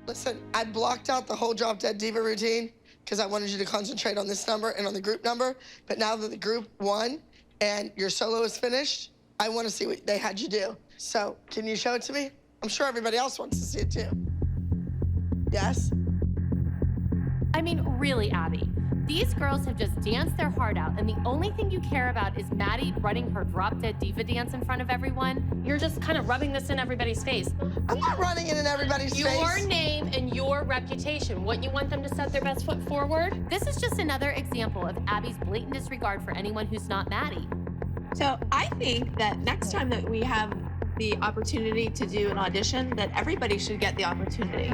Listen, I blocked out the whole Drop Dead Diva routine because I wanted you to concentrate on this number and on the group number. But now that the group won and your solo is finished, I want to see what they had you do. So can you show it to me? I'm sure everybody else wants to see it too. Yes? I mean, really, Abby. These girls have just danced their heart out, and the only thing you care about is Maddie running her Drop Dead Diva dance in front of everyone. You're just kind of rubbing this in everybody's face. I'm not running it in everybody's face. Your name and your reputation. Wouldn't you want them to set their best foot forward? This is just another example of Abby's blatant disregard for anyone who's not Maddie. So I think that next time that we have the opportunity to do an audition, that everybody should get the opportunity.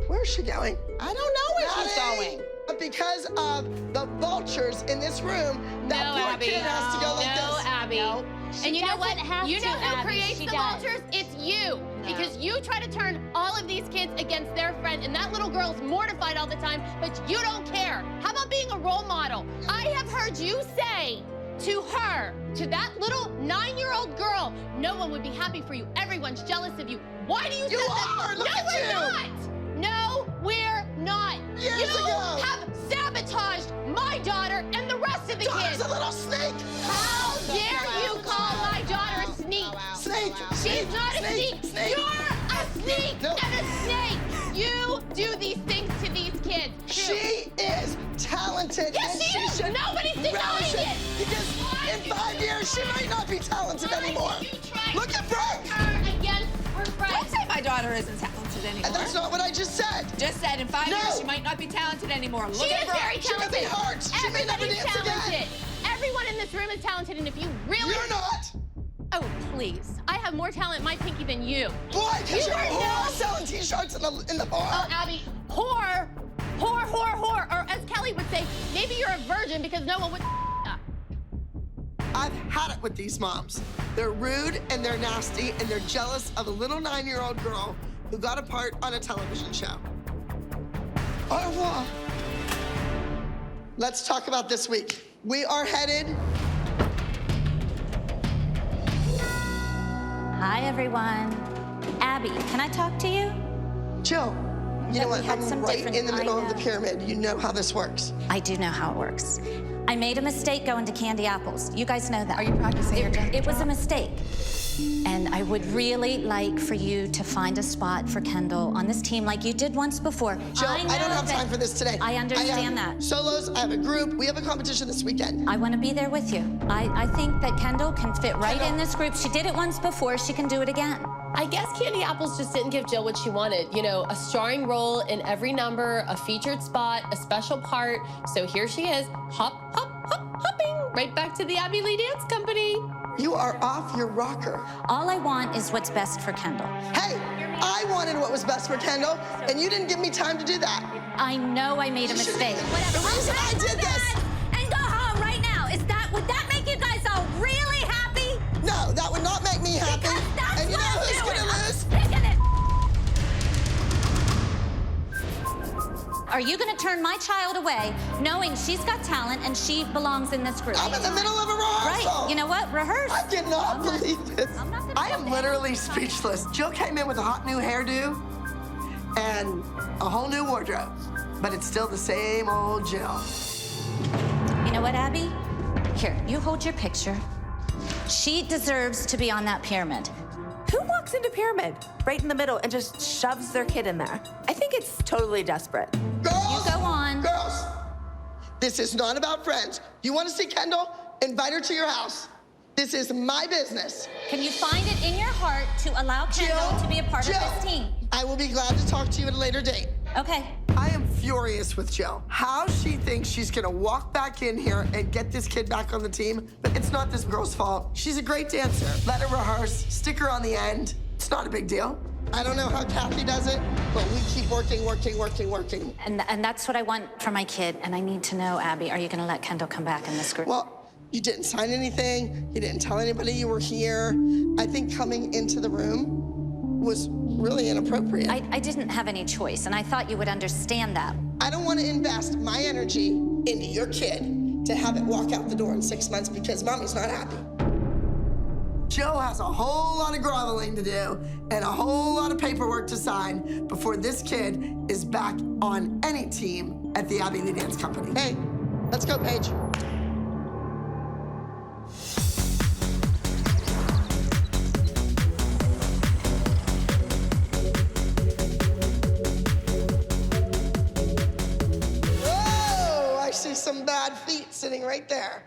Where's she going? I don't know where she's going. But because of the vultures in this room, that poor kid has to go like this. No, Abby. No. And you know what? have You to, know who Abby. creates She the does. vultures? It's you. Because you try to turn all of these kids against their friend, and that little girl's mortified all the time, but you don't care. How about being a role model? I have heard you say to her, to that little 9-year-old girl, no one would be happy for you. Everyone's jealous of you. Why do you say that? are! Look No, at we're you! not! No, we're not! Years you ago. have sabotaged my daughter and the rest of the Daughter's kids! a little snake! How dare you call my daughter a sneak? Snake! She's not a snake! sneak! Snake! You're a sneak No. and a snake! You do these things to these kids. She is talented. Yes, and she is. should Nobody's denying relish it. Because in 5 years, she might not be talented anymore. You tried Look at Brooke! her against her Don't friends. say my daughter isn't talented anymore. And that's not what I just said. Just said in 5 No. years she might not be talented anymore. Look She at is Brooke. very She could be talented. hurt. She may never Everybody's dance again. talented. Everyone in this room is talented, and if you really... You're not. Oh, please. I have more talent in my pinky than you. Why? Because You you're are a whore no- selling T-shirts in the bar. Oh, Abby, whore. Whore, whore, whore. Or as Kelly would say, maybe you're a virgin because no one would... I've had it with these moms. They're rude and they're nasty and they're jealous of a little 9-year-old girl who got a part on a television show. Au revoir. Let's talk about this week. We are headed. Hi, everyone. Abby, can I talk to you? Jill, you know we what? had I'm some right different- in the middle I of the know. pyramid. You know how this works. I do know how it works. I made a mistake going to Candy Apples. You guys know that. Are you practicing your jump? It was a mistake. And I would really like for you to find a spot for Kendall on this team like you did once before. Jill, I, know don't have that- time for this today. I understand have that. Solos, I have a group. We have a competition this weekend. I want to be there with you. I think that Kendall can fit right Kendall. in this group. She did it once before. She can do it again. I guess Candy Apples just didn't give Jill what she wanted. You know, a starring role in every number, a featured spot, a special part. So here she is, hop, hop, hop, hopping right back to the Abby Lee Dance Company. You are off your rocker. All I want is what's best for Kendall. Hey, I wanted what was best for Kendall, and you didn't give me time to do that. I know I made a You should- mistake. The reason I did this. And go home right now. Would that make you guys all really happy? No, that would not make me happy. Because that's And you know what I'm who's doing. gonna I'm lose? sick of it. Are you gonna turn my child away knowing she's got talent and she belongs in this group? I'm in the middle of a rehearsal. Right, you know what? Rehearse. I cannot I'm not- believe this. I'm not gonna I am go literally there. speechless. Jill came in with a hot new hairdo and a whole new wardrobe, but it's still the same old Jill. You know what, Abby? Here, you hold your picture. She deserves to be on that pyramid. Who walks into pyramid right in the middle and just shoves their kid in there? I think it's totally desperate. Girls, You go on. Girls, this is not about friends. You want to see Kendall? Invite her to your house. This is my business. Can you find it in your heart to allow Kendall to be a part Jill, of this team? I will be glad to talk to you at a later date. Okay. I am furious with Jill. How she thinks she's gonna walk back in here and get this kid back on the team, but it's not this girl's fault. She's a great dancer. Let her rehearse, stick her on the end. It's not a big deal. I don't know how Kathy does it, but we keep working. And that's what I want for my kid. And I need to know, Abby, are you going to let Kendall come back in this group? Well, you didn't sign anything. You didn't tell anybody you were here. I think coming into the room was really inappropriate. I didn't have any choice, and I thought you would understand that. I don't want to invest my energy into your kid to have it walk out the door in 6 months because mommy's not happy. Jill has a whole lot of groveling to do and a whole lot of paperwork to sign before this kid is back on any team at the Abby Lee Dance Company. Hey, let's go, Paige. Whoa, I see some bad feet sitting right there.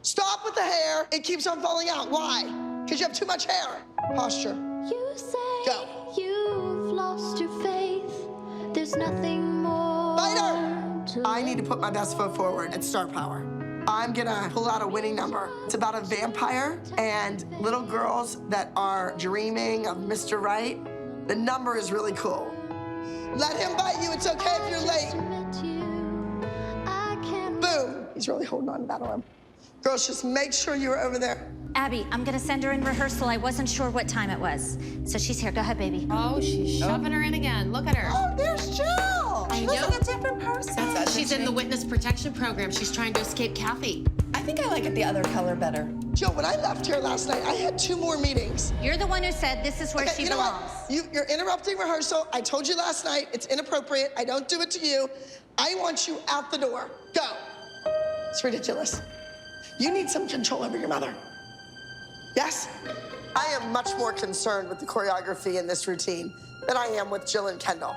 Stop with the hair. It keeps on falling out. Why? Because you have too much hair. Posture. You say Go. you've lost your faith. There's nothing more. Fighter! to I need to put my best foot forward at Star Power. I'm gonna pull out a winning number. It's about a vampire and little girls that are dreaming of Mr. Right. The number is really cool. Let him bite you. It's okay if you're late. admit you. I can't Boom. He's really holding on to that arm. Girls, just make sure you're over there. Abby, I'm gonna send her in rehearsal. I wasn't sure what time it was. So she's here. Go ahead, baby. Oh, she's shoving her in again. Look at her. Oh, there's Jill. I Looks know. like a different person. She's in the witness protection program. She's trying to escape Kathy. I think I like it the other color better. Jill, when I left here last night, I had 2 more meetings. You're the one who said this is where Okay, she you know belongs. what? You're interrupting rehearsal. I told you last night, it's inappropriate. I don't do it to you. I want you out the door. Go. It's ridiculous. You need some control over your mother. Yes? I am much more concerned with the choreography in this routine than I am with Jill and Kendall.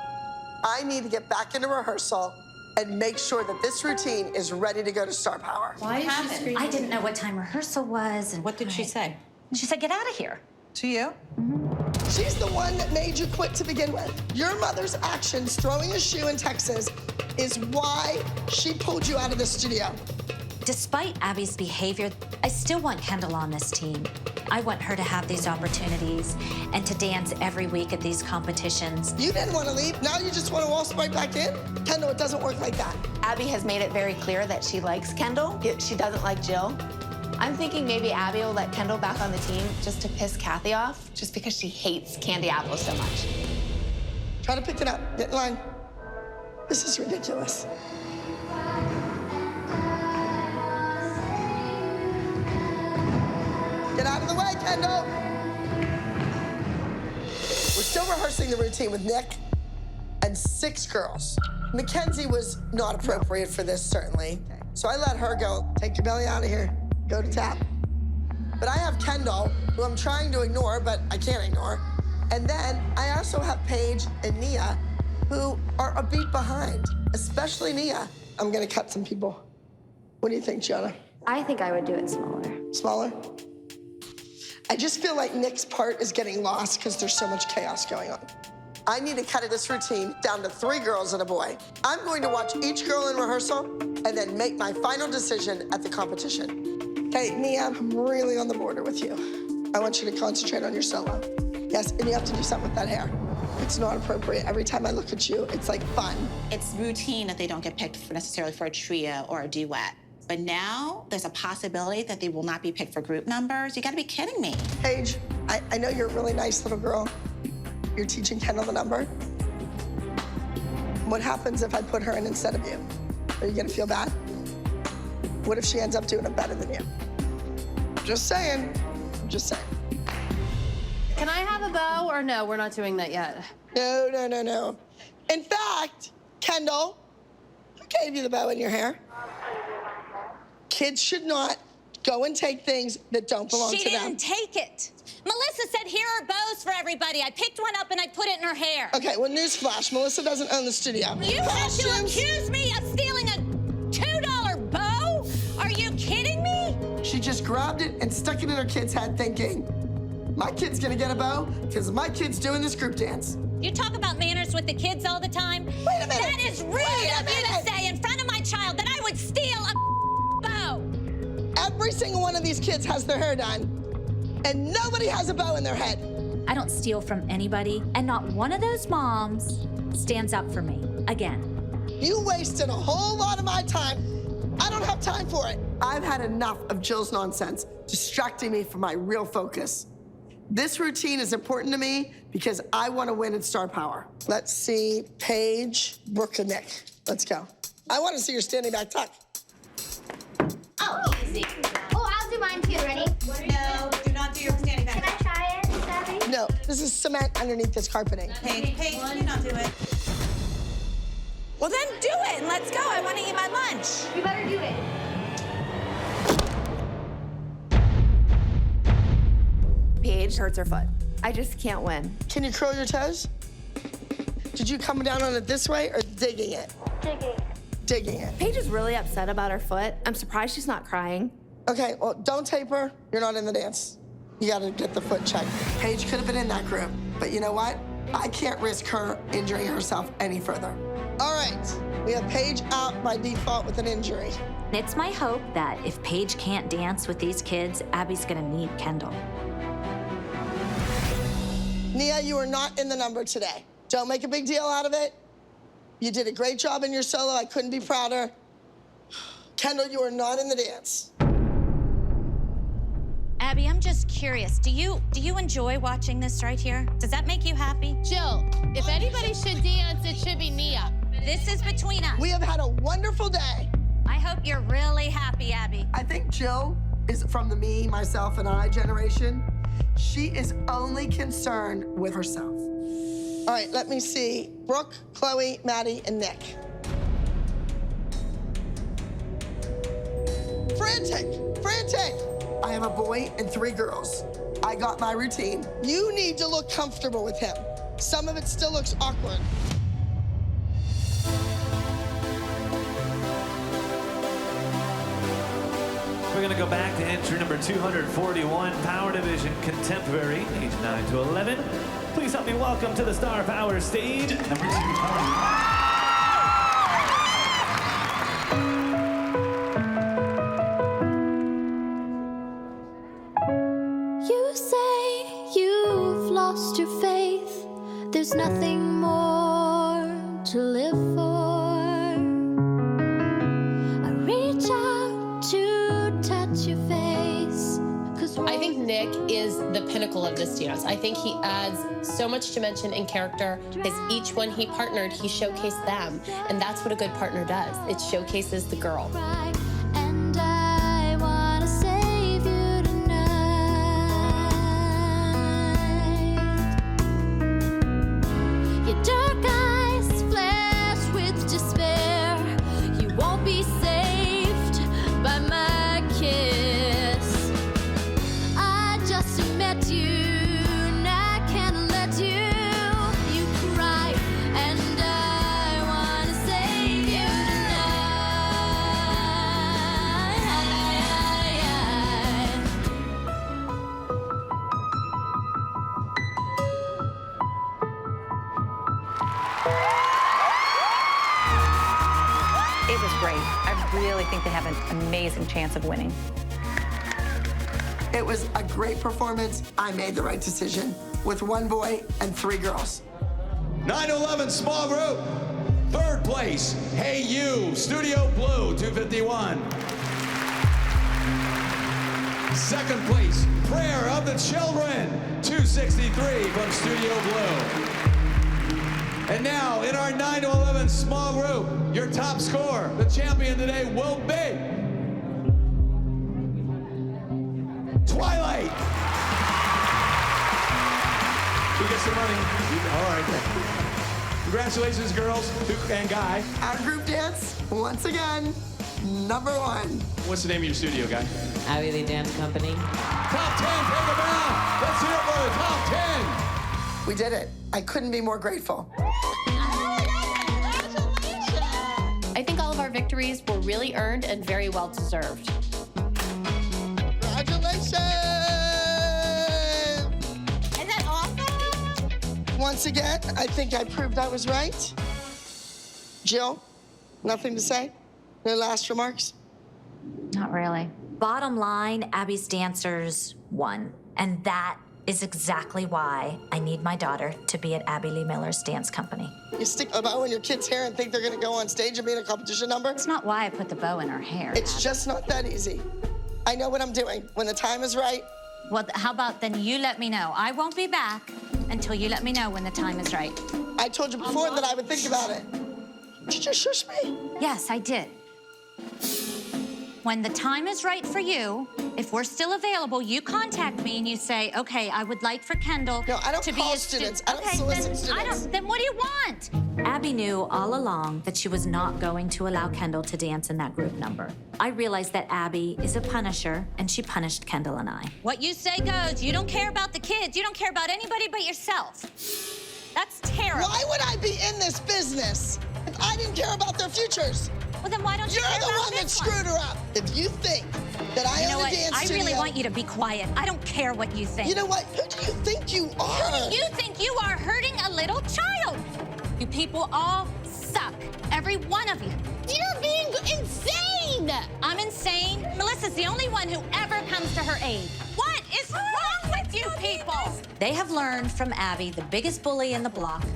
I need to get back into rehearsal and make sure that this routine is ready to go to Star Power. Why is she screaming? I didn't know what time rehearsal was. And What did she say? She said, get out of here. To you? She's the one that made you quit to begin with. Your mother's actions throwing a shoe in Texas is why she pulled you out of the studio. Despite Abby's behavior, I still want Kendall on this team. I want her to have these opportunities and to dance every week at these competitions. You didn't want to leave. Now you just want to waltz right back in? Kendall, it doesn't work like that. Abby has made it very clear that she likes Kendall. She doesn't like Jill. I'm thinking maybe Abby will let Kendall back on the team just to piss Kathy off, just because she hates candy apples so much. Try to pick it up. Get in line. This is ridiculous. Get out of the way, Kendall. We're still rehearsing the routine with Nick and 6 girls. Mackenzie was not appropriate for this, certainly. So I let her go. Take your belly out of here. Go to tap. But I have Kendall, who I'm trying to ignore, but I can't ignore. And then I also have Paige and Nia, who are a beat behind, especially Nia. I'm gonna cut some people. What do you think, Gianna? I think I would do it smaller. Smaller? I just feel like Nick's part is getting lost because there's so much chaos going on. I need to cut this routine down to 3 girls and a boy. I'm going to watch each girl in rehearsal and then make my final decision at the competition. Hey, Nia, I'm really on the border with you. I want you to concentrate on your solo. Yes, and you have to do something with that hair. It's not appropriate. Every time I look at you, it's like fun. It's routine that they don't get picked necessarily for a trio or a duet. But now there's a possibility that they will not be picked for group numbers. You gotta be kidding me. Paige, I know you're a really nice little girl. You're teaching Kendall the number. What happens if I put her in instead of you? Are you gonna feel bad? What if she ends up doing it better than you? Just saying. Just saying. Can I have a bow or no? We're not doing that yet. No, no, no, no. In fact, Kendall, who gave you the bow in your hair? Kids should not go and take things that don't belong She to them. didn't take it. Melissa said, here are bows for everybody. I picked one up and I put it in her hair. Okay, well, newsflash, Melissa doesn't own the studio. You have to Costumes. accuse me of stealing a $2 bow? Are you kidding me? She just grabbed it and stuck it in her kid's head thinking, my kid's gonna get a bow because my kid's doing this group dance. You talk about manners with the kids all the time. Wait a minute. That is rude Wait a of you to minute. say in front of my child that I would steal a bow. Every single one of these kids has their hair done, and nobody has a bow in their head. I don't steal from anybody, and not one of those moms stands up for me again. You wasted a whole lot of my time. I don't have time for it. I've had enough of Jill's nonsense, distracting me from my real focus. This routine is important to me because I want to win at Star Power. Let's see, Paige, Brooke, and Nick. Let's go. I want to see your standing back tuck. Oh, easy. Oh, I'll do mine too. Ready? No, do not do your This is cement underneath this carpeting. Paige, can you not do it? Well, then do it and let's go. I want to eat my lunch. You better do it. Paige hurts her foot. I just can't win. Can you curl your toes? Did you come down on it this way or digging it? Digging. Digging it. Paige is really upset about her foot. I'm surprised she's not crying. Okay, well, don't tape her. You're not in the dance. You gotta get the foot checked. Paige could have been in that group, but you know what? I can't risk her injuring herself any further. All right, we have Paige out by default with an injury. It's my hope that if Paige can't dance with these kids, Abby's gonna need Kendall. Nia, you are not in the number today. Don't make a big deal out of it. You did a great job in your solo. I couldn't be prouder. Kendall, you are not in the dance. Abby, I'm just curious. Do you enjoy watching this right here? Does that make you happy? Jill, if anybody should dance, it should be Nia. This is between us. We have had a wonderful day. I hope you're really happy, Abby. I think Jill is from the me, myself, and I generation. She is only concerned with herself. All right, let me see. Brooke, Chloe, Maddie, and Nick. Frantic, frantic. I have a boy and 3 girls. I got my routine. You need to look comfortable with him. Some of it still looks awkward. We're going to go back to entry number 241, Power Division Contemporary, age 9 to 11. Please help me welcome to the Star Power stage, number 2. You say you've lost your faith. There's nothing more to live for. I reach out to touch your face. I think Nick is the pinnacle of this dance. I think he adds so much dimension and character. As each one he partnered, he showcased them. And that's what a good partner does. It showcases the girl. And I wanna save you tonight. Your dark eyes flash with despair. You won't be saved by my kiss. I just met you, and I can't let you cry. And I wanna save you It was great. I really think they have an amazing chance of winning. It was a great performance. I made the right decision with 1 boy and 3 girls. 9-11 small group. 3rd place, Hey You, Studio Blue, 251. 2nd place, Prayer of the Children, 263 from Studio Blue. And now, in our 9-11 small group, your top scorer, the champion today will be Twilight. You get some money. All right. Congratulations, girls and guy. Our group dance, once again, number 1. What's the name of your studio, guy? Abby Lee Dance Company. Top 10, take it down. Let's hear it for the top 10. We did it. I couldn't be more grateful. I think all of our victories were really earned and very well deserved. Congratulations! Isn't that awesome? Once again, I think I proved I was right. Jill, nothing to say? No last remarks? Not really. Bottom line, Abby's dancers won. And that is exactly why I need my daughter to be at Abby Lee Miller's dance company. You stick a bow in your kid's hair and think they're gonna go on stage and be in a competition number? It's not why I put the bow in her hair. It's just not that easy. I know what I'm doing. When the time is right. Well, how about then you let me know? I won't be back until you let me know when the time is right. I told you before that I would think about it. Did you shush me? Yes, I did. When the time is right for you, If we're still available, you contact me and you say, okay, I would like for Kendall No, I don't to be call a students. student. I don't solicit students. Then what do you want? Abby knew all along that she was not going to allow Kendall to dance in that group number. I realized that Abby is a punisher, and she punished Kendall and I. What you say goes. You don't care about the kids. You don't care about anybody but yourself. That's terrible. Why would I be in this business if I didn't care about their futures? Well, then why don't you You're care the about one that this screwed her up. If you think that I You know own a what? dance I studio, really want you to be quiet. I don't care what you think. You know what? Who do you think you are? Who do you think you are, hurting a little child? You people all suck. Every one of you. You're being insane! I'm insane. Melissa's the only one who ever comes to her aid. What is wrong with you people? They have learned from Abby, the biggest bully in the block,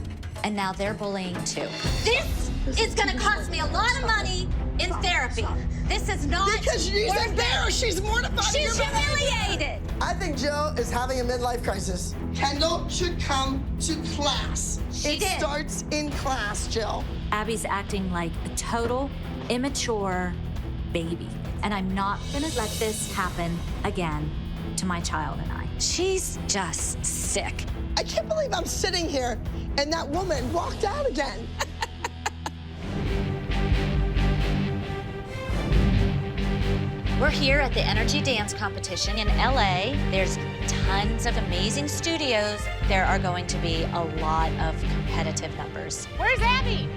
and now they're bullying too. This is gonna cost me a lot of money in therapy. This is not Because she's worth embarrassed. She's mortified. She's You're humiliated. I think Jill is having a midlife crisis. Kendall should come to class. It did. starts in class, Jill. Abby's acting like a total immature baby. And I'm not gonna let this happen again to my child and I. She's just sick. I can't believe I'm sitting here and that woman walked out again. We're here at the Energy Dance Competition in LA. There's tons of amazing studios. There are going to be a lot of competitive numbers. Where's Abby?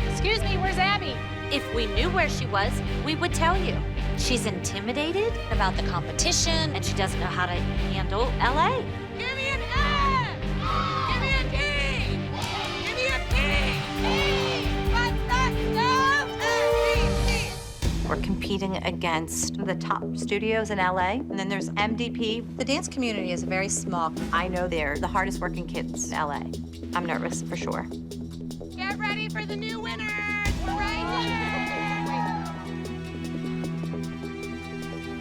Excuse me, where's Abby? If we knew where she was, we would tell you. She's intimidated about the competition and she doesn't know how to handle LA. Give me an F! Give me a D! Give me a P! But that's no We're competing against the top studios in LA, and then there's MDP. The dance community is very small. I know they're the hardest working kids in LA. I'm nervous for sure. Get ready for the new winners! We're right here!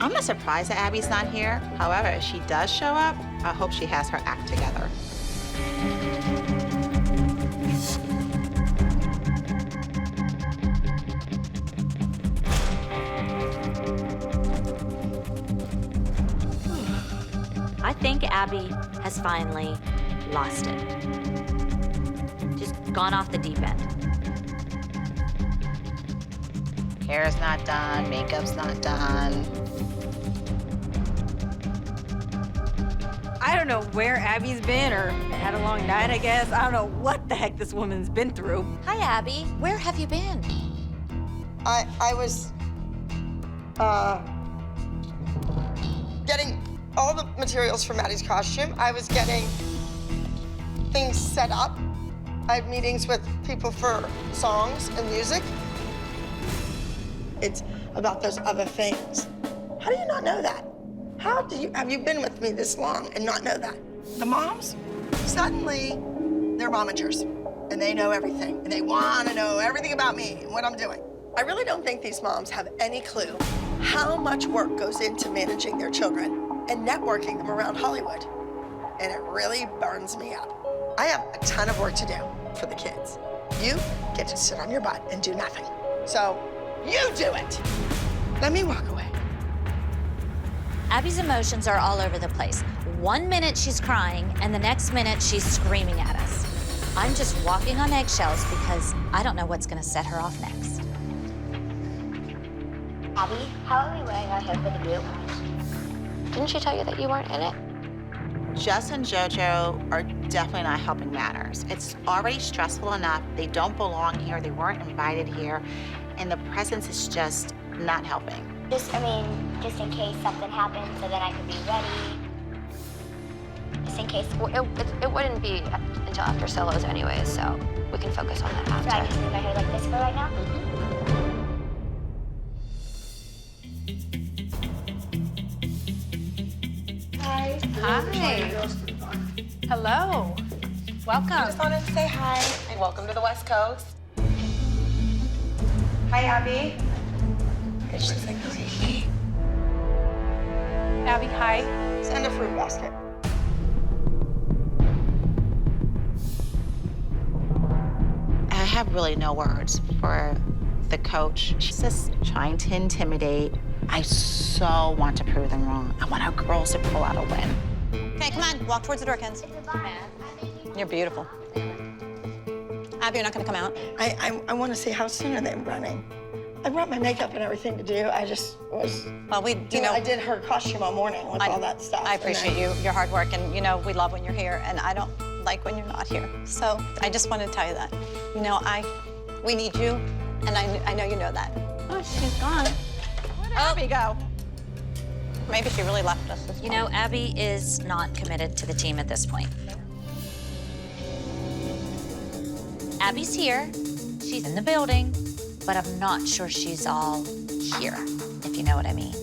I'm not surprised that Abby's not here. However, if she does show up, I hope she has her act together. I think Abby has finally lost it. Just gone off the deep end. Hair's not done, makeup's not done. I don't know where Abby's been or had a long night, I guess. I don't know what the heck this woman's been through. Hi, Abby. Where have you been? I was getting all the materials for Maddie's costume. I was getting things set up. I had meetings with people for songs and music. It's about those other things. How do you not know that? Have you been with me this long and not know that? The moms, suddenly, they're momagers, and they know everything, and they want to know everything about me and what I'm doing. I really don't think these moms have any clue how much work goes into managing their children and networking them around Hollywood. And it really burns me up. I have a ton of work to do for the kids. You get to sit on your butt and do nothing. So you do it. Let me walk away. Abby's emotions are all over the place. 1 minute she's crying, and the next minute she's screaming at us. I'm just walking on eggshells because I don't know what's gonna set her off next. Abby, how are we wearing our hair for the group? Didn't she tell you that you weren't in it? Jess and JoJo are definitely not helping matters. It's already stressful enough. They don't belong here. They weren't invited here. And the presence is just not helping. Just in case something happens, so then I could be ready. Just in case. It wouldn't be until after solos anyways, so we can focus on that after. So I just leave my hair like this for right now? Hi. Hi. Hello. Welcome. Just wanted to say hi and welcome to the West Coast. Hi, Abby. She's like, hey. Abby, hi. Send a fruit basket. I have really no words for the coach. She's just trying to intimidate. I so want to prove them wrong. I want our girls to pull out a win. Okay, come on, walk towards the door, Kenz. You're beautiful. Abby, you're not gonna come out? I want to see how soon are they running. I brought my makeup and everything to do. I just was. Well, I did her costume all morning with all that stuff. I appreciate your hard work, and we love when you're here, and I don't like when you're not here. So I just wanted to tell you that. We need you, and I know you know that. Oh, she's gone. Where'd Abby go? Maybe she really left us. Abby is not committed to the team at this point. Abby's here. She's in the building, but I'm not sure she's all here, if you know what I mean.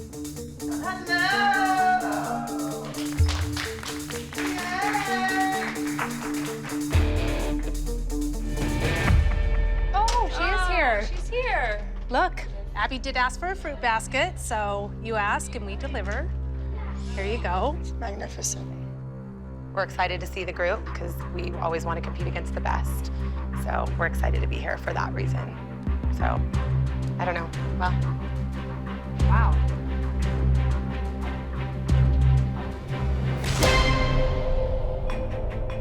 Oh, she is here. She's here. Look, Abby did ask for a fruit basket, so you ask and we deliver. Here you go. Magnificent. We're excited to see the group because we always want to compete against the best. So we're excited to be here for that reason. So, I don't know. Well, wow.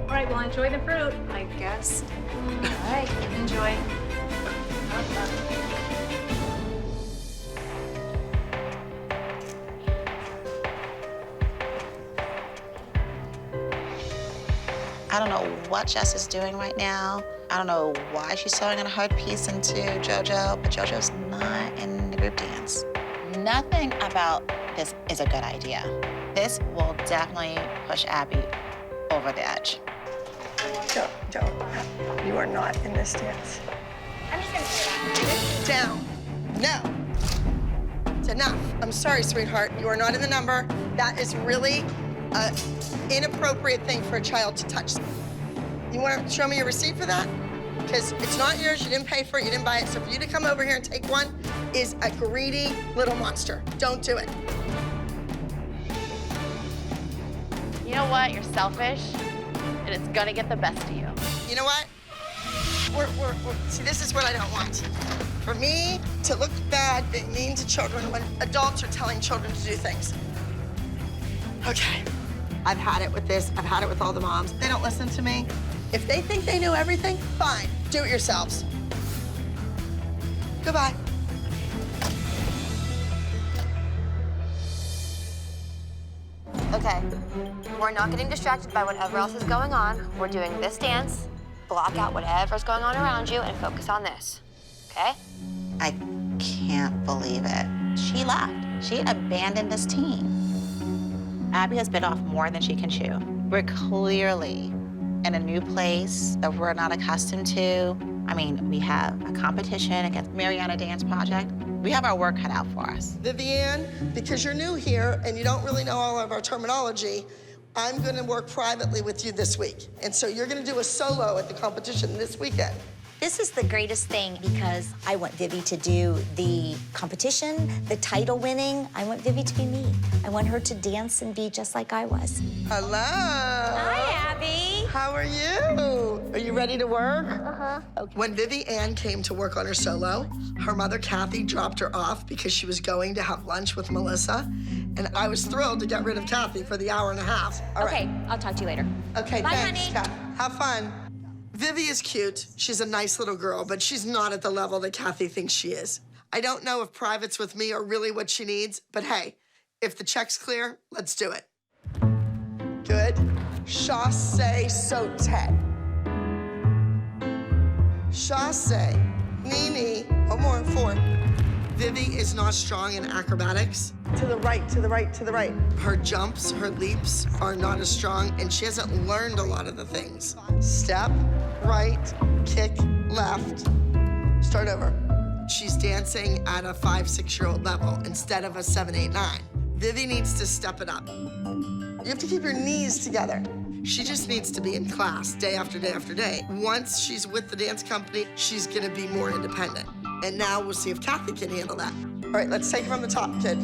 All right, well, enjoy the fruit, I guess. All right, enjoy. I don't know what Jess is doing right now. I don't know why she's sewing a hard piece into JoJo, but JoJo's not in the group dance. Nothing about this is a good idea. This will definitely push Abby over the edge. Don't. You are not in this dance. I'm just gonna do that. Down. No. It's enough. I'm sorry, sweetheart. You are not in the number. That is really an inappropriate thing for a child to touch. You want to show me your receipt for that? Because it's not yours. You didn't pay for it. You didn't buy it. So for you to come over here and take one is a greedy little monster. Don't do it. You know what? You're selfish, and it's gonna get the best of you. You know what? See, this is what I don't want. For me to look bad being mean to children when adults are telling children to do things. Okay, I've had it with this. I've had it with all the moms. They don't listen to me. If they think they know everything, fine, do it yourselves. Goodbye. Okay, we're not getting distracted by whatever else is going on. We're doing this dance, block out whatever's going on around you, and focus on this, okay? I can't believe it. She left. She abandoned this team. Abby has bit off more than she can chew. We're clearly in a new place that we're not accustomed to. I mean, we have a competition against Mariana Dance Project. We have our work cut out for us. Vivian, because you're new here and you don't really know all of our terminology, I'm gonna work privately with you this week. And so you're gonna do a solo at the competition this weekend. This is the greatest thing because I want Vivi to do the competition, the title winning. I want Vivi to be me. I want her to dance and be just like I was. Hello. Hi, Abby. How are you? Are you ready to work? Uh-huh. Okay. When Vivi Ann came to work on her solo, her mother, Kathy, dropped her off because she was going to have lunch with Melissa. And I was thrilled to get rid of Kathy for the hour and a half. All Okay, right. I'll talk to you later. Okay, Bye, thanks, honey. Kat. Have fun. Vivi is cute. She's a nice little girl, but she's not at the level that Kathy thinks she is. I don't know if privates with me are really what she needs, but hey, if the check's clear, let's do it. Good. Chasse sauté. Chasse. Nini. One more, 4. Vivi is not strong in acrobatics. To the right, to the right, to the right. Her jumps, her leaps are not as strong, and she hasn't learned a lot of the things. Step, right, kick, left. Start over. She's dancing at a 5-6-year-old level instead of a 7, 8, 9. Vivi needs to step it up. You have to keep your knees together. She just needs to be in class day after day after day. Once she's with the dance company, she's gonna be more independent. And now we'll see if Kathy can handle that. All right, let's take it from the top, kid.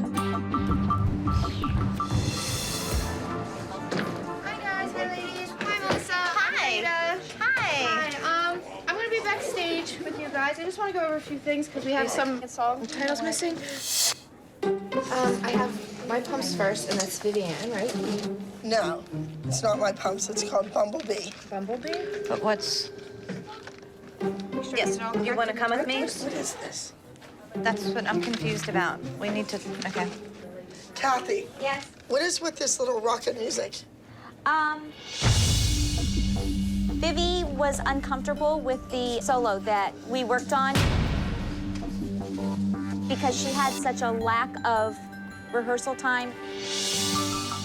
Hi guys, hi ladies. Hi Melissa. Hi. Hi. I'm gonna be backstage with you guys. I just want to go over a few things because we have some titles missing. I have my pumps first, and that's Vivian, right? No, it's not My Pumps. It's called Bumblebee. Bumblebee? But what's... Yes, you want to come with me? What is this? That's what I'm confused about. We need to, okay. Kathy. Yes. What is with this little rocket music? Vivi was uncomfortable with the solo that we worked on because she had such a lack of rehearsal time.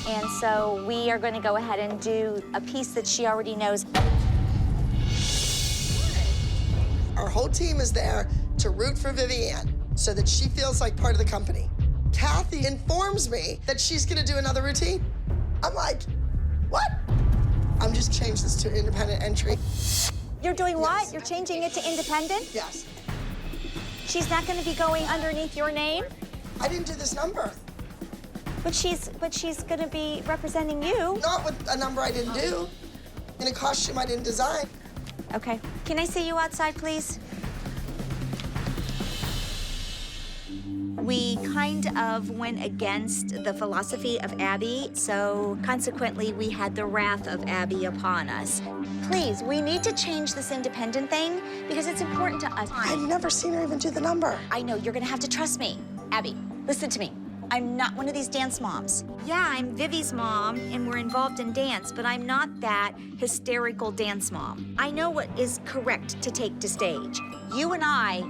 And so we are going to go ahead and do a piece that she already knows. Our whole team is there to root for Vivian so that she feels like part of the company. Kathy informs me that she's gonna do another routine. I'm like, what? I'm just changing this to independent entry. You're doing what? Yes. You're changing it to independent? Yes. She's not going to be going underneath your name? I didn't do this number. But she's going to be representing you. Not with a number I didn't do, in a costume I didn't design. Okay. Can I see you outside, please? We kind of went against the philosophy of Abby, so consequently we had the wrath of Abby upon us. Please, we need to change this independent thing because it's important to us. I've never seen her even do the number. I know, you're gonna have to trust me. Abby, listen to me. I'm not one of these dance moms. Yeah, I'm Vivi's mom, and we're involved in dance, but I'm not that hysterical dance mom. I know what is correct to take to stage. You and I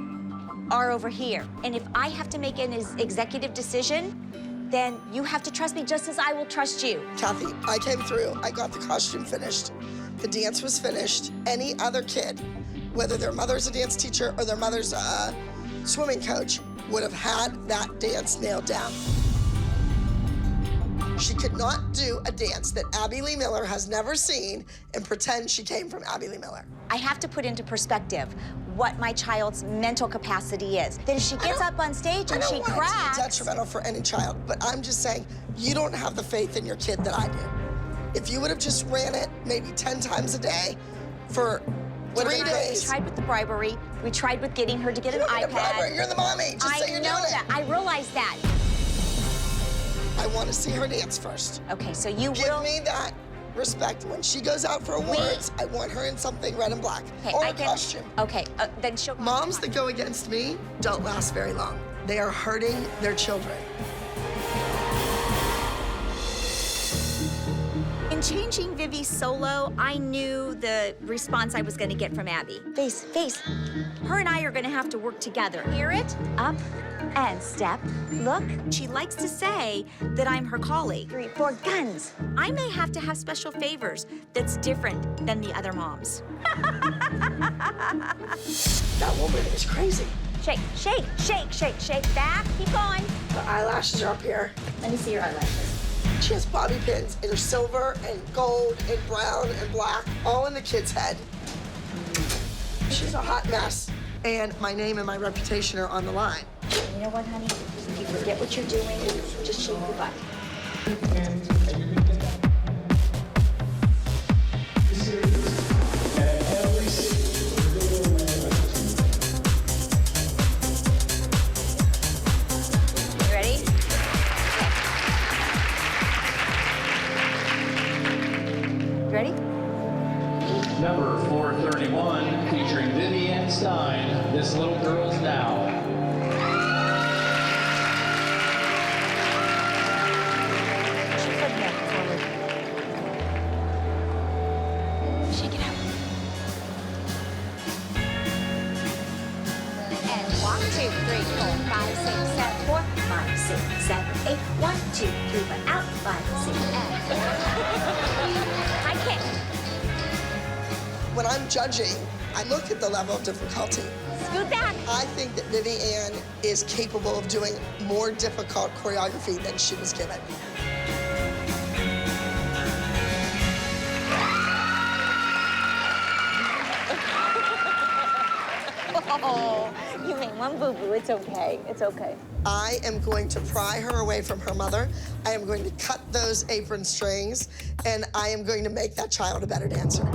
are over here, and if I have to make an executive decision, then you have to trust me just as I will trust you. Kathy, I came through. I got the costume finished. The dance was finished. Any other kid, whether their mother's a dance teacher or their mother's a swimming coach, would have had that dance nailed down. She could not do a dance that Abby Lee Miller has never seen and pretend she came from Abby Lee Miller. I have to put into perspective what my child's mental capacity is. That if she gets up on stage and she I don't want it to cracks... be detrimental for any child, but I'm just saying, you don't have the faith in your kid that I do. If you would have just ran it maybe 10 times a day for 3 days. We tried with the bribery. We tried with getting her to get an iPad. Bribery. You're the mommy. Just say you're doing that. I realize that. I want to see her dance first. Okay, so you Give will... me that respect. When she goes out for awards, I want her in something red and black. Okay, or a costume. Okay, then she'll... Moms that go against me don't last very long. They are hurting their children. In changing Vivi's solo, I knew the response I was going to get from Abby. Face, face. Her and I are going to have to work together. Hear it? Up and step. Look. She likes to say that I'm her colleague. 3, 4, guns. I may have to have special favors that's different than the other moms. That woman is crazy. Shake, shake, shake, shake, shake. Back. Keep going. The eyelashes are up here. Let me see your eyelashes. She has bobby pins in her silver and gold and brown and black, all in the kid's head. She's a hot mess. And my name and my reputation are on the line. You know what, honey? If you forget what you're doing, just shake your butt. Number 431, featuring Vivian Stein, This Little Girl's Now. Shake it out. And 1, 2, 3, 4, 5, 6, 7, 4, 5, 6, 7, 8. 1, 2, 3, but out. 5, 6, and high kick. When I'm judging, I look at the level of difficulty. Scoot back. I think that Vivian is capable of doing more difficult choreography than she was given. Oh, you made one boo-boo. It's okay. It's okay. I am going to pry her away from her mother. I am going to cut those apron strings, and I am going to make that child a better dancer.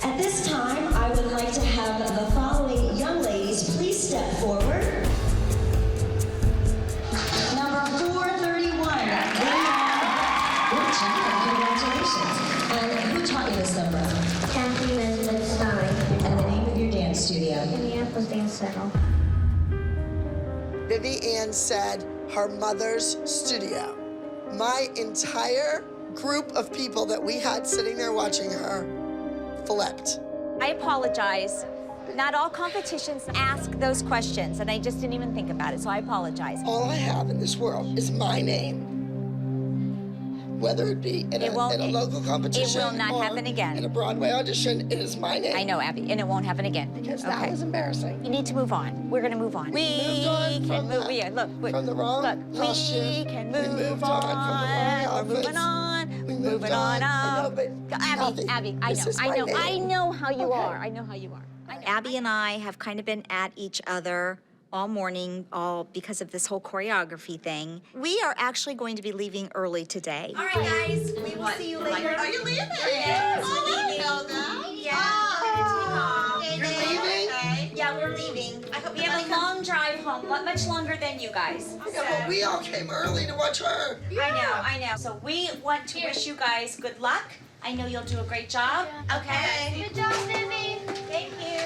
At this time, I would like to have the following young ladies please step forward. watching, congratulations. And who taught you this number? Kathy Elizabeth Stein. And the name of your dance studio? Minneapolis Dance Center. Vivian said her mother's studio. My entire group of people that we had sitting there watching her flipped. I apologize. Not all competitions ask those questions, and I just didn't even think about it, so I apologize. All I have in this world is my name. Whether it be in a local competition It will not or happen again. in a Broadway audition, it is my name. I know, Abby, and it won't happen again. Because that was embarrassing. You need to move on. We're gonna move on. We can move. Yeah, look. From the wrong costume. We can move moved on. on from the wrong We're outfits. moving on. We moved Moving on. I know, but Abby, I this know, is I my know, name. I know how you are. I know how you are. Abby and I have kind of been at each other all morning, all because of this whole choreography thing. We are actually going to be leaving early today. All right, guys. We will see you later. Are you leaving? Yes. You're leaving? Yeah, we're leaving. I hope we have a long drive home, much longer than you guys. Yeah, but we all came early to watch her. I know. So we want to wish you guys good luck. I know you'll do a great job. Okay. Good job, Vivi. Thank you.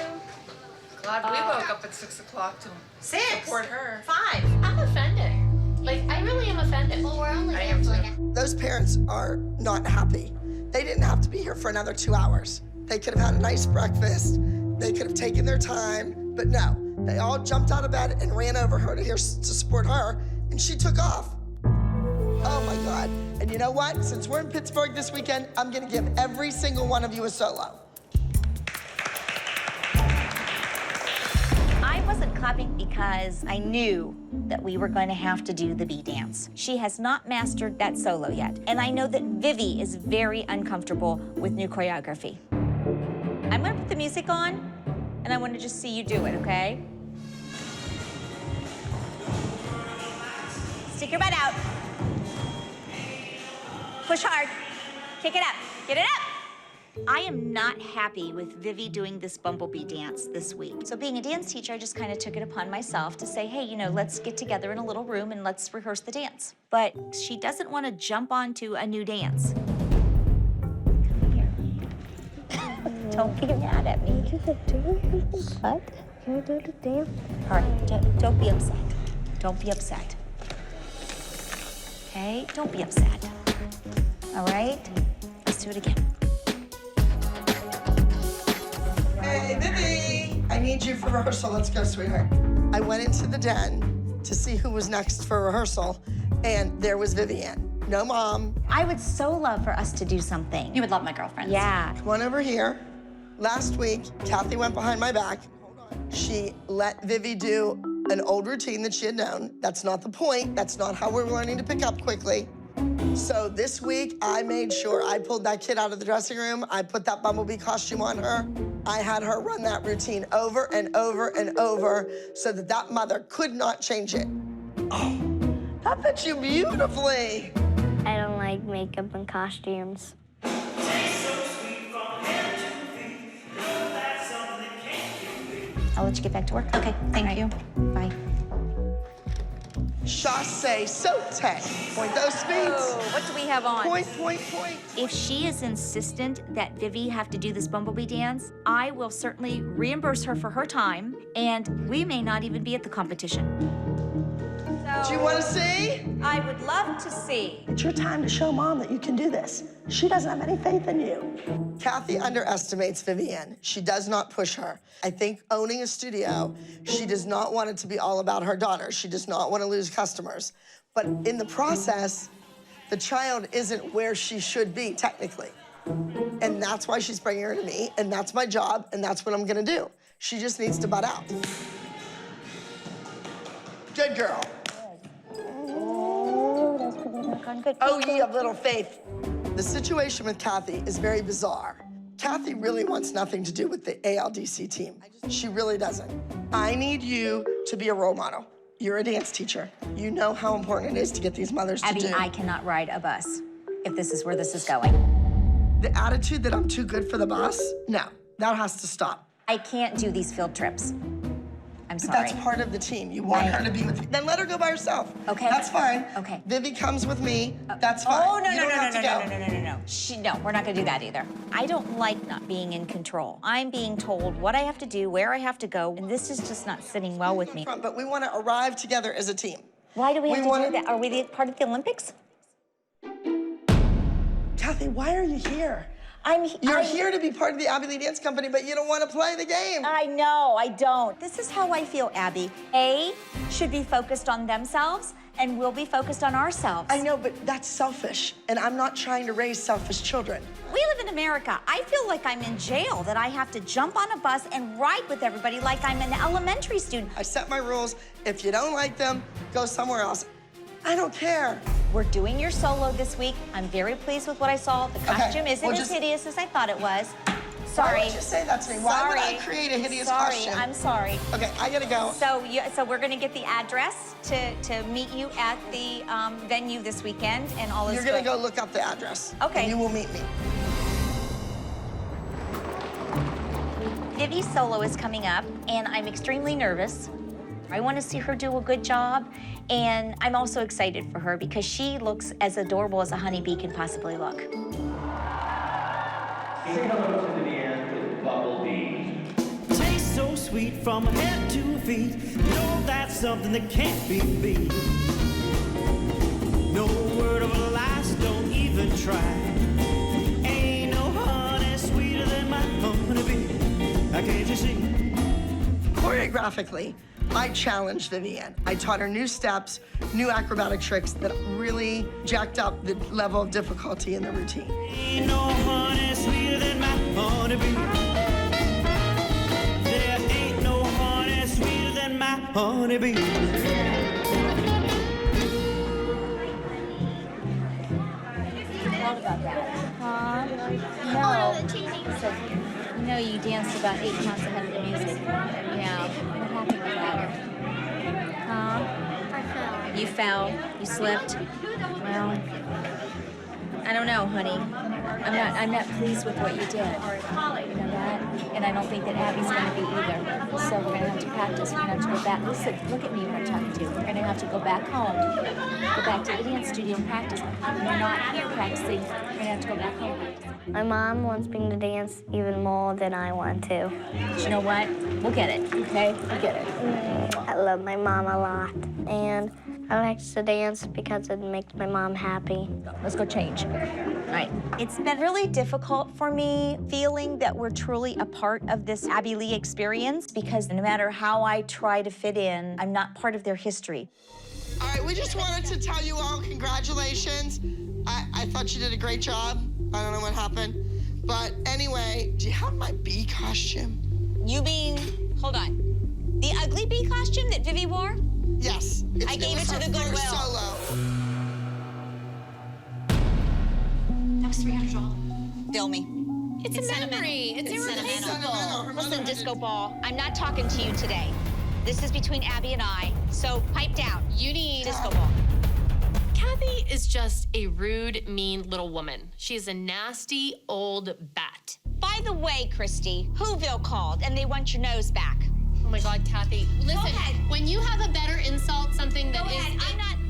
Glad we woke up at 6 o'clock to support her. 5. I'm offended. Like, I really am offended. Well, we're only I am too. Those parents are not happy. They didn't have to be here for another 2 hours. They could have had a nice breakfast. They could have taken their time, but no. They all jumped out of bed and ran over her to support her, and she took off. Oh my God. And you know what? Since we're in Pittsburgh this weekend, I'm gonna give every single one of you a solo. I wasn't clapping because I knew that we were going to have to do the bee dance. She has not mastered that solo yet. And I know that Vivi is very uncomfortable with new choreography. I'm going to put the music on, and I want to just see you do it, okay? Stick your butt out. Push hard. Kick it up. Get it up. I am not happy with Vivi doing this bumblebee dance this week. So being a dance teacher, I just kind of took it upon myself to say, hey, you know, let's get together in a little room and let's rehearse the dance. But she doesn't want to jump onto a new dance. Come here. Don't be mad at me. What? Can I do the dance? All right, don't be upset. Don't be upset. Okay, don't be upset. All right, let's do it again. Hey, Vivi, I need you for rehearsal. Let's go, sweetheart. I went into the den to see who was next for rehearsal, and there was Vivian. No mom. I would so love for us to do something. You would love my girlfriends. Yeah. Come on over here. Last week, Kathy went behind my back. She let Vivi do an old routine that she had known. That's not the point. That's not how we're learning to pick up quickly. So this week, I made sure I pulled that kid out of the dressing room. I put that bumblebee costume on her. I had her run that routine over and over and over so that that mother could not change it. Oh, that fits you beautifully. I don't like makeup and costumes. I'll let you get back to work. Okay, thank you. Bye. Chassé saute. Point those feet. What do we have on? Point, point, point. If she is insistent that Vivi have to do this bumblebee dance, I will certainly reimburse her for her time, and we may not even be at the competition. Do you want to see? I would love to see. It's your time to show Mom that you can do this. She doesn't have any faith in you. Kathy underestimates Vivian. She does not push her. I think owning a studio, she does not want it to be all about her daughter. She does not want to lose customers. But in the process, the child isn't where she should be, technically. And that's why she's bringing her to me, and that's my job, and that's what I'm gonna do. She just needs to butt out. Good girl. Oh, ye of little faith. The situation with Kathy is very bizarre. Kathy really wants nothing to do with the ALDC team. She really doesn't. I need you to be a role model. You're a dance teacher. You know how important it is to get these mothers Abby, to do. I cannot ride a bus if this is where this is going. The attitude that I'm too good for the bus, no, that has to stop. I can't do these field trips. I'm But sorry. that's part of the team. You want her to be with you. Then let her go by herself. Okay. That's fine. Okay. Vivi comes with me. That's fine. Oh, no, You no, don't no, have no, to no, go. no, no, no, no, no. No, we're not gonna do that either. I don't like not being in control. I'm being told what I have to do, where I have to go, and this is just not sitting well with me. But we want to arrive together as a team. Why do we have to wanna- do that? Are we part of the Olympics? Kathy, why are you here? You're here to be part of the Abby Lee Dance Company, but you don't want to play the game. I know, I don't. This is how I feel, Abby. A should be focused on themselves, and we'll be focused on ourselves. I know, but that's selfish, and I'm not trying to raise selfish children. We live in America. I feel like I'm in jail, that I have to jump on a bus and ride with everybody like I'm an elementary student. I set my rules. If you don't like them, go somewhere else. I don't care. We're doing your solo this week. I'm very pleased with what I saw. The costume isn't as hideous as I thought it was. Sorry. Why would you say that to me? Why would I create a hideous costume? I'm sorry. Okay, I gotta go. So we're gonna get the address to meet you at the venue this weekend, and all is You're gonna good. go look up the address. Okay. And you will meet me. Vivi's solo is coming up, and I'm extremely nervous. I want to see her do a good job, and I'm also excited for her because she looks as adorable as a honeybee can possibly look. Say hello to Vivienne with Bumblebee. Taste so sweet from head to feet. No, that's something that can't be beat. No word of a lie, so don't even try. Ain't no honey sweeter than my honeybee. Now can't you see? Choreographically, I challenged Vivienne. I taught her new steps, new acrobatic tricks that really jacked up the level of difficulty in the routine. Ain't no honey sweeter than my honeybee. There ain't no honey sweeter than my honeybee. What about that? Huh? No. No, you danced about 8 months ahead of the music. Yeah. What happened with that? Huh? I fell. You fell. You slipped. Well, I don't know, honey. I'm not pleased with what you did. You know that? And I don't think that Abby's gonna be either. So we're gonna have to practice. We're gonna have to go back. Listen, look at me when I'm talking to you. We're gonna have to go back home. Go back to the dance studio and practice. We're not here practicing. We're gonna have to go back home and practice. My mom wants me to dance even more than I want to. But you know what? We'll get it, okay? We'll get it. I love my mom a lot, and I like to dance because it makes my mom happy. Let's go change. All right. It's been really difficult for me feeling that we're truly a part of this Abby Lee experience because no matter how I try to fit in, I'm not part of their history. All right, we just wanted to tell you all congratulations. I thought you did a great job. I don't know what happened. But anyway, do you have my bee costume? You mean, hold on, the ugly bee costume that Vivi wore? Yes. I gave it to the Goodwill. Solo. That was $300. Bill me. It's a memory. It's irreplaceable. Listen, Disco Ball, I'm not talking to you today. This is between Abby and I, so pipe down. You need Disco Ball. Kathy is just a rude, mean little woman. She's a nasty old bat. By the way, Christy, Whoville called and they want your nose back. Oh my God, Kathy. Listen, ahead. when you have a better insult, something that Go is. ahead.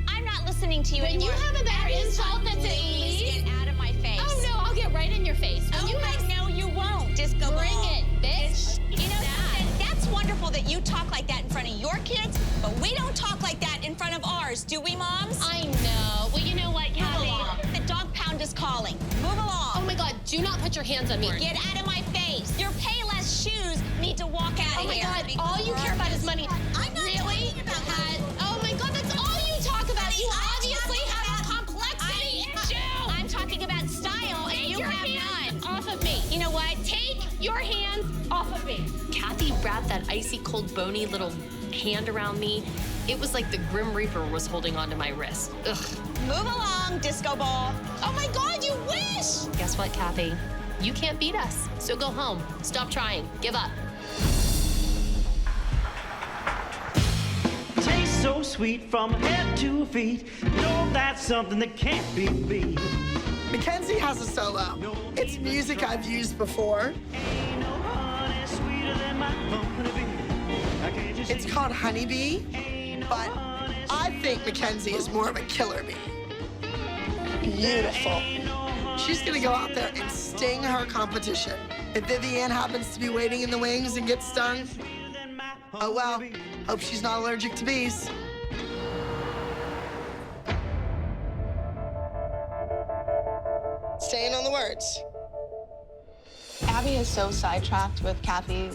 I'm not listening to you When anymore. you have a better Abby's insult talking that's to at me. least. Get out of my face. Oh no, I'll get right in your face. When you have. No, you won't. Disco Bring Ball. it, bitch. You know something? That's wonderful that you talk like that in front of your kids, but we don't talk like that in front of ours, do we, moms? I know. Well, you know what, Kathy? The dog pound is calling. Move along. Oh my God, do not put your hands on me. Get out of my face. Your Payless shoes need to walk out Oh of my here. God, all you care about is money. I'm not really? talking about that. Oh my God, that's all you talk about. You obviously have a complexity issue. I'm talking about style, and Take you your have hands none. off of me. You know what? Take your hands off of me. Kathy wrapped that icy cold bony little hand around me. It was like the Grim Reaper was holding onto my wrist. Ugh. Move along, Disco Ball. Oh my God, you wish! Guess what, Kathy? You can't beat us. So go home. Stop trying. Give up. Taste so sweet from head to feet. No, that's something that can't be beat. Mackenzie has a solo. It's music I've used before. Ain't no honey sweeter than my honeybee. Now It's called Honeybee, but I think Mackenzie is more of a killer bee. Beautiful. She's gonna go out there and sting her competition. If Vivienne happens to be waiting in the wings and gets stung, oh well, hope she's not allergic to bees. Staying on the words. Abby is so sidetracked with Kathy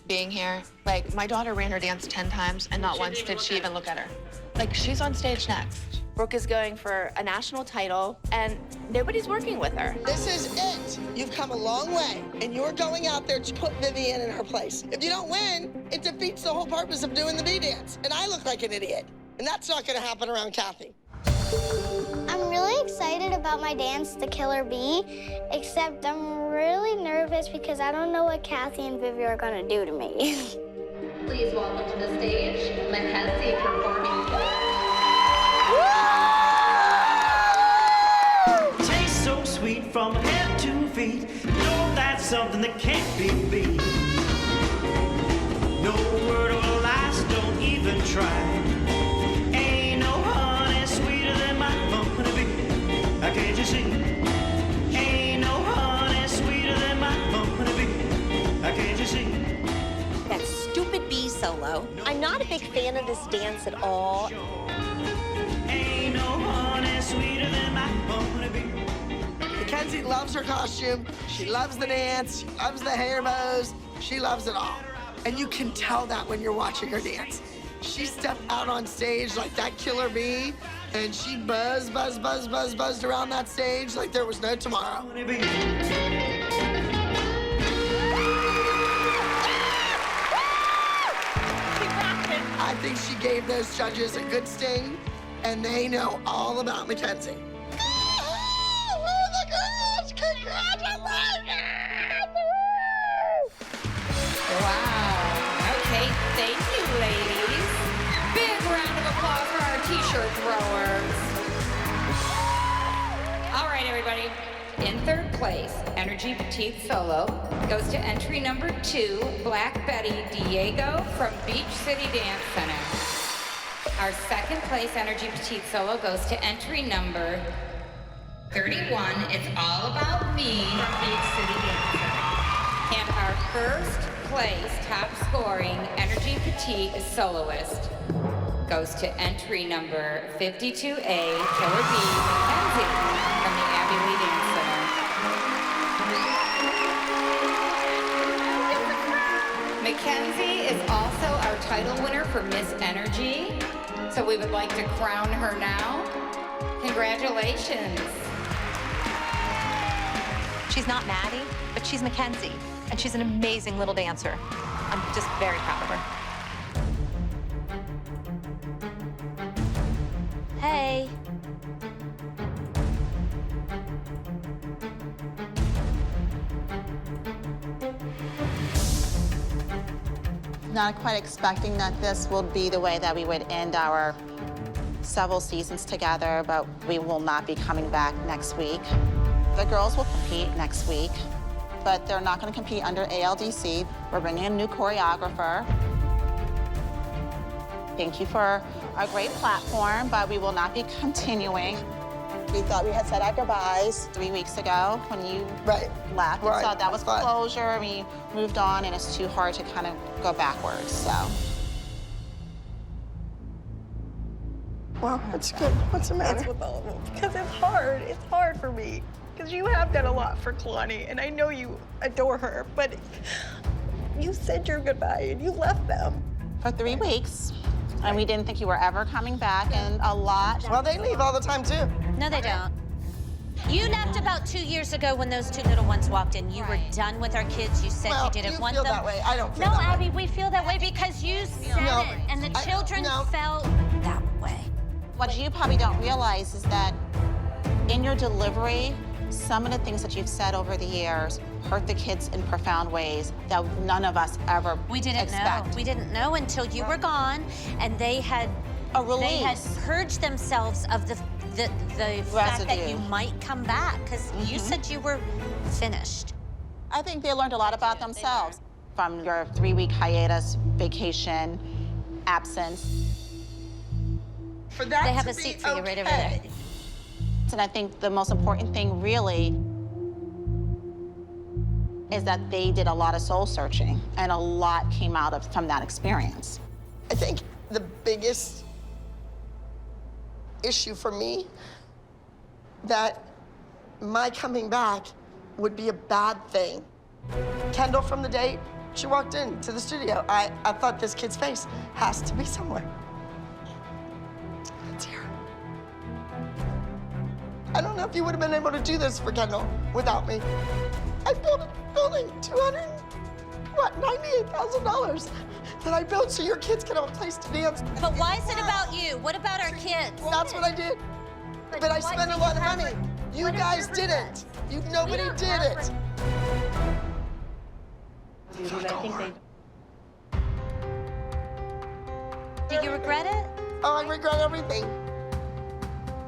being here. Like, my daughter ran her dance 10 times, and not once did she even look at her. Like, she's on stage next. Brooke is going for a national title, and nobody's working with her. This is it. You've come a long way, and you're going out there to put Vivienne in her place. If you don't win, it defeats the whole purpose of doing the bee dance, and I look like an idiot. And that's not gonna happen around Kathy. I'm really excited about my dance, The Killer Bee, except I'm really nervous because I don't know what Kathy and Vivi are gonna do to me. Please welcome to the stage, Mackenzie performing. Tastes so sweet from head to feet. No, that's something that can't be beat. No word of lies, don't even try. Ain't no honey sweeter than my honeybee. Can't you see? Ain't no honey sweeter than my honeybee. Can't you see? That stupid bee solo. I'm not a big fan of this dance at all. Ain't no honey sweeter than my honeybee. Mackenzie loves her costume. She loves the dance. She loves the hair bows. She loves it all. And you can tell that when you're watching her dance. She stepped out on stage like that killer bee, and she buzzed around that stage like there was no tomorrow. I think she gave those judges a good sting, and they know all about Mackenzie. Oh, the girls! Congratulations! Wow. Okay, thank you, ladies. Big round of applause for our t-shirt throwers. All right, everybody. In third place, Energy Petite Solo goes to entry number 2, Black Betty Diego from Beach City Dance Center. Our second place Energy Petite Solo goes to entry number 31, It's All About Me from Beach City Dance Center. And our first place top scoring Energy Petite Soloist goes to entry number 52A, Killer Bee Mackenzie from the Abbey Lee Dance Center. Mackenzie is also our title winner for Miss Energy, so we would like to crown her now. Congratulations. She's not Maddie, but she's Mackenzie, and she's an amazing little dancer. I'm just very proud of her. Hey. Not quite expecting that this will be the way that we would end our several seasons together, but we will not be coming back next week. The girls will compete next week, but they're not going to compete under ALDC. We're bringing a new choreographer. Thank you for a great platform, but we will not be continuing. We thought we had said our goodbyes 3 weeks ago when you left. Right. So that was closure. We moved on, and it's too hard to kind of go backwards, so. Well, it's good. What's the matter? It's with all of them. Because it's hard. It's hard for me. Because you have done a lot for Kalani, and I know you adore her, but you said your goodbye and you left them. For 3 weeks. And we didn't think you were ever coming back, and a lot. Well, they leave all the time, too. No, they don't. You left about 2 years ago when those 2 little ones walked in. You were done with our kids. You said you didn't want them. You feel that way. I don't feel no, that Abby, we feel that way because you said it, and the children felt that way. What you probably don't realize is that in your delivery, some of the things that you've said over the years hurt the kids in profound ways that none of us ever We didn't know. We didn't know until you were gone, and they had a release. They had purged themselves of the fact that you might come back because you said you were finished. I think they learned a lot about themselves from your 3-week hiatus vacation, absence. For that They have to a be seat for you right over okay. there. And I think the most important thing really is that they did a lot of soul searching and a lot came out from that experience. I think the biggest issue for me that my coming back would be a bad thing. Kendall, from the day she walked into the studio, I thought this kid's face has to be somewhere. It's here. I don't know if you would have been able to do this for Kendall without me. I built a building, $98,000 that I built so your kids can have a place to dance. But why is it about you? What about our kids? That's what I did. But I spent a lot of money. You guys didn't. Nobody did it. Do you regret it? Oh, I regret everything.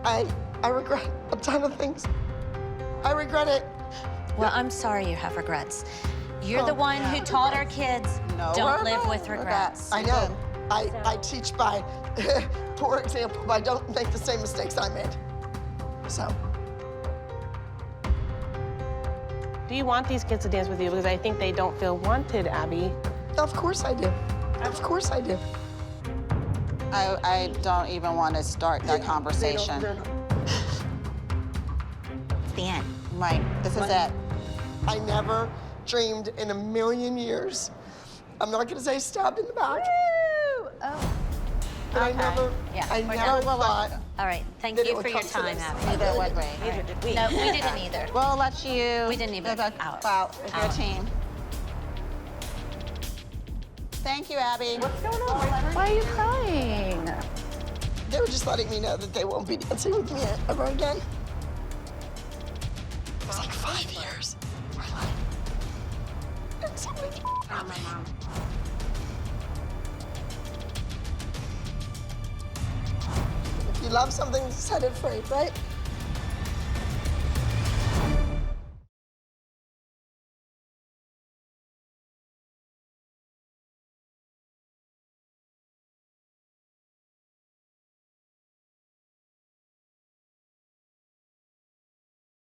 I regret a ton of things. I regret it. Well, I'm sorry you have regrets. You're the one who taught our kids don't live with regrets. I know. I teach by poor example, but I don't make the same mistakes I made. So. Do you want these kids to dance with you? Because I think they don't feel wanted, Abby. Of course I do. Of course I do. I don't even want to start that conversation. It's the end. Right, this is it. I never dreamed in a million years. I'm not gonna say stabbed in the back. Oh. But I never thought. All right, thank that it you would for your come to time, this. Abby. Neither would we. Neither did we. No, we didn't either. We'll let you. We didn't even. Go out with your team. Thank you, Abby. What's going on? Why are you crying? They were just letting me know that they won't be dancing with me ever again. It was like 5 years. And somebody on my mom. If you love something, set it free, right?